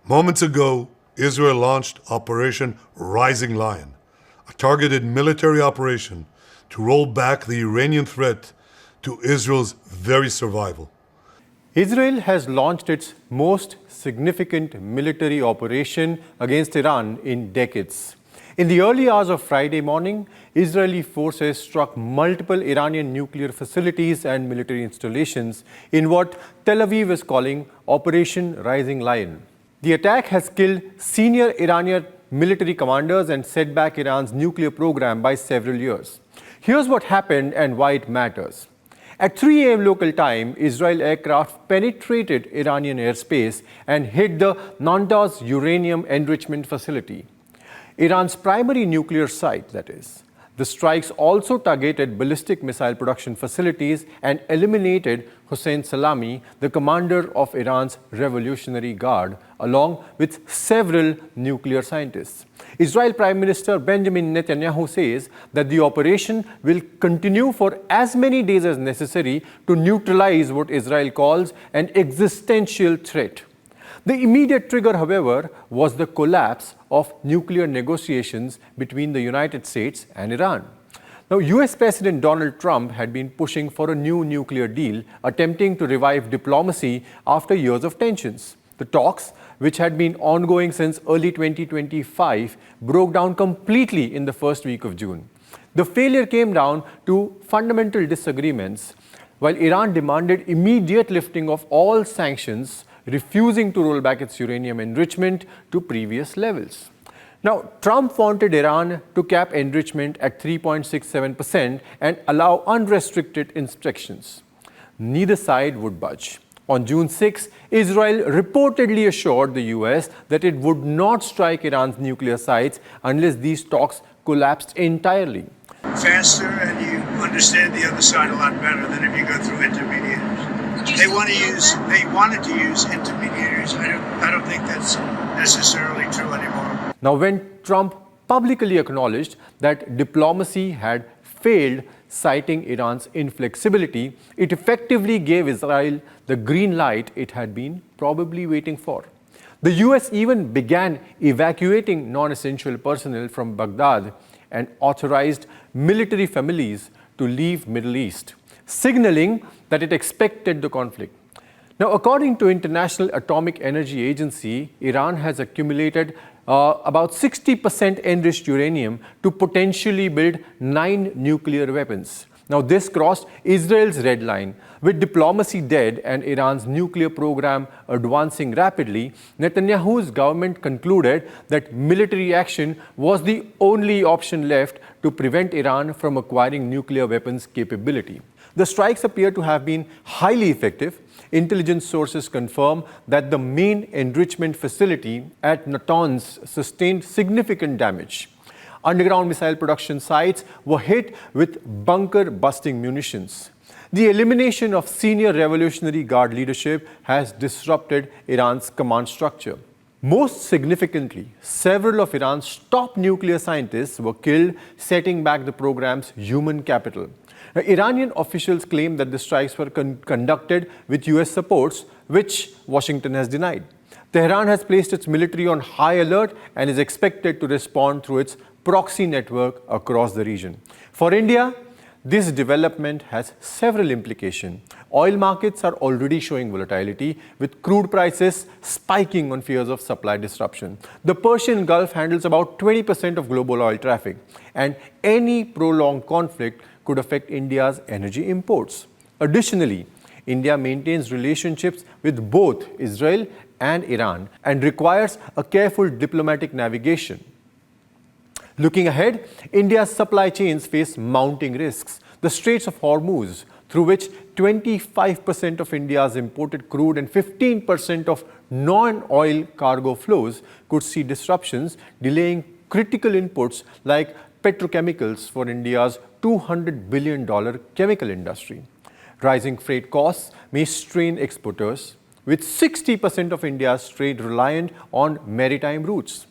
Moments ago, Israel launched Operation Rising Lion, a targeted military operation to roll back the Iranian threat to Israel's very survival. Israel has launched its most significant military operation against Iran in decades. In the early hours of Friday morning, Israeli forces struck multiple Iranian nuclear facilities and military installations in what Tel Aviv is calling Operation Rising Lion. The attack has killed senior Iranian military commanders and set back Iran's nuclear program by several years. Here's what happened and why it matters. At 3 a.m. local time, Israel aircraft penetrated Iranian airspace and hit the Natanz uranium enrichment facility, Iran's primary nuclear site, that is. The strikes also targeted ballistic missile production facilities and eliminated Hossein Salami, the commander of Iran's Revolutionary Guard, along with several nuclear scientists. Israel Prime Minister Benjamin Netanyahu says that the operation will continue for as many days as necessary to neutralize what Israel calls an existential threat. The immediate trigger, however, was the collapse of nuclear negotiations between the United States and Iran. Now, US President Donald Trump had been pushing for a new nuclear deal, attempting to revive diplomacy after years of tensions. The talks, which had been ongoing since early 2025, broke down completely in the first week of June. The failure came down to fundamental disagreements. While Iran demanded immediate lifting of all sanctions, refusing to roll back its uranium enrichment to previous levels. Now, Trump wanted Iran to cap enrichment at 3.67% and allow unrestricted inspections. Neither side would budge. On June 6, Israel reportedly assured the US that it would not strike Iran's nuclear sites unless these talks collapsed entirely. Faster, and you understand the other side a lot better than if you go through intermediaries. They wanted to use intermediaries. I don't think that's necessarily true anymore. Now, when Trump publicly acknowledged that diplomacy had failed, citing Iran's inflexibility, it effectively gave Israel the green light it had been probably waiting for. The US even began evacuating non-essential personnel from Baghdad and authorized military families to leave Middle East, signaling that it expected the conflict. Now, according to International Atomic Energy Agency, Iran has accumulated about 60% enriched uranium to potentially build 9 nuclear weapons. Now, this crossed Israel's red line. With diplomacy dead and Iran's nuclear program advancing rapidly, Netanyahu's government concluded that military action was the only option left to prevent Iran from acquiring nuclear weapons capability. The strikes appear to have been highly effective. Intelligence sources confirm that the main enrichment facility at Natanz sustained significant damage. Underground missile production sites were hit with bunker-busting munitions. The elimination of senior Revolutionary Guard leadership has disrupted Iran's command structure. Most significantly, several of Iran's top nuclear scientists were killed, setting back the program's human capital. Now, Iranian officials claim that the strikes were conducted with US supports, which Washington has denied. Tehran has placed its military on high alert and is expected to respond through its proxy network across the region. For India, this development has several implications. Oil markets are already showing volatility, with crude prices spiking on fears of supply disruption. The Persian Gulf handles about 20% of global oil traffic, and any prolonged conflict could affect India's energy imports. Additionally, India maintains relationships with both Israel and Iran and requires a careful diplomatic navigation. Looking ahead, India's supply chains face mounting risks. The Straits of Hormuz, through which 25% of India's imported crude and 15% of non-oil cargo flows, could see disruptions, delaying critical inputs like petrochemicals for India's $200 billion chemical industry. Rising freight costs may strain exporters, with 60% of India's trade reliant on maritime routes.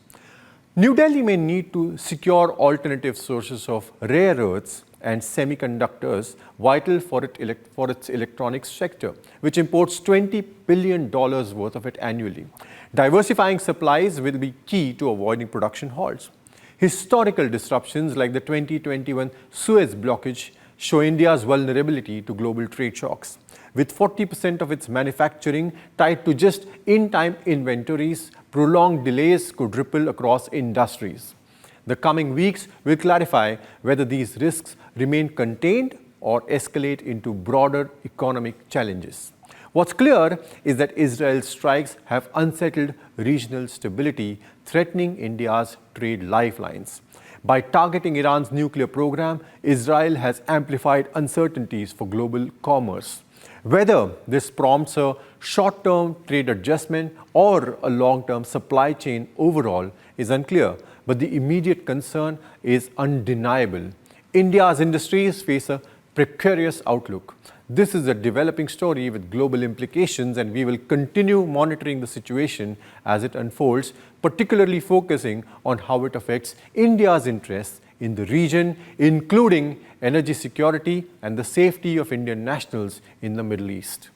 New Delhi may need to secure alternative sources of rare earths and semiconductors, vital for its electronics sector, which imports $20 billion worth of it annually. Diversifying supplies will be key to avoiding production halts. Historical disruptions like the 2021 Suez blockage show India's vulnerability to global trade shocks. With 40% of its manufacturing tied to just in-time inventories, prolonged delays could ripple across industries. The coming weeks will clarify whether these risks remain contained or escalate into broader economic challenges. What's clear is that Israel's strikes have unsettled regional stability, threatening India's trade lifelines. By targeting Iran's nuclear program, Israel has amplified uncertainties for global commerce. Whether this prompts a short-term trade adjustment or a long-term supply chain overhaul is unclear, but the immediate concern is undeniable. India's industries face a precarious outlook. This is a developing story with global implications, and we will continue monitoring the situation as it unfolds, particularly focusing on how it affects India's interests in the region, including energy security and the safety of Indian nationals in the Middle East.